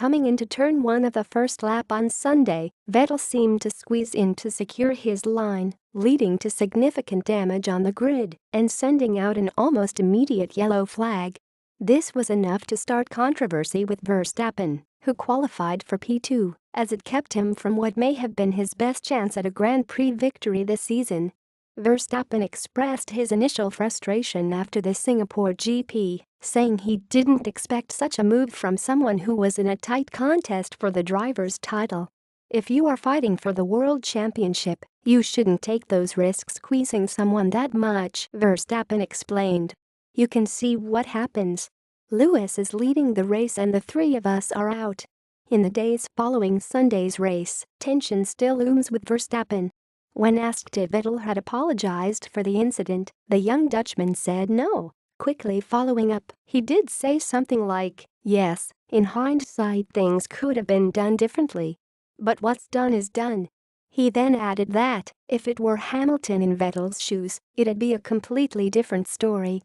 Coming into turn 1 of the first lap on Sunday, Vettel seemed to squeeze in to secure his line, leading to significant damage on the grid and sending out an almost immediate yellow flag. This was enough to start controversy with Verstappen, who qualified for P2, as it kept him from what may have been his best chance at a Grand Prix victory this season. Verstappen expressed his initial frustration after the Singapore GP, saying he didn't expect such a move from someone who was in a tight contest for the driver's title. "If you are fighting for the world championship, you shouldn't take those risks squeezing someone that much," Verstappen explained. "You can see what happens. Lewis is leading the race and the three of us are out." In the days following Sunday's race, tension still looms with Verstappen. When asked if Vettel had apologized for the incident, the young Dutchman said no, quickly following up. He did say something like, "Yes, in hindsight things could have been done differently. But what's done is done." He then added that, if it were Hamilton in Vettel's shoes, it'd be a completely different story.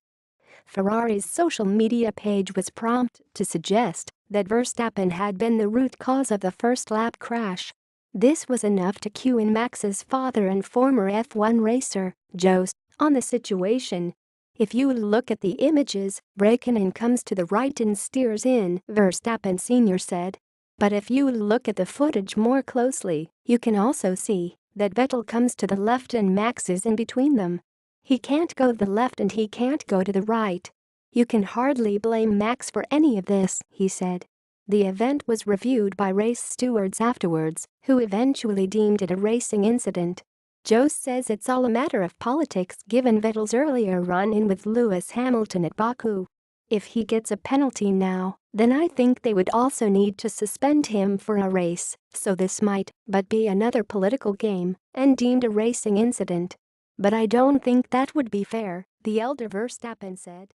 Ferrari's social media page was prompt to suggest that Verstappen had been the root cause of the first lap crash. This was enough to cue in Max's father and former F1 racer, Jost, on the situation. "If you look at the images, Raikkonen comes to the right and steers in," Verstappen Sr. said. "But if you look at the footage more closely, you can also see that Vettel comes to the left and Max is in between them. He can't go to the left and he can't go to the right. You can hardly blame Max for any of this," he said. The event was reviewed by race stewards afterwards, who eventually deemed it a racing incident. Jost says it's all a matter of politics given Vettel's earlier run-in with Lewis Hamilton at Baku. "If he gets a penalty now, then I think they would also need to suspend him for a race, so this might but be another political game and deemed a racing incident. But I don't think that would be fair," the elder Verstappen said.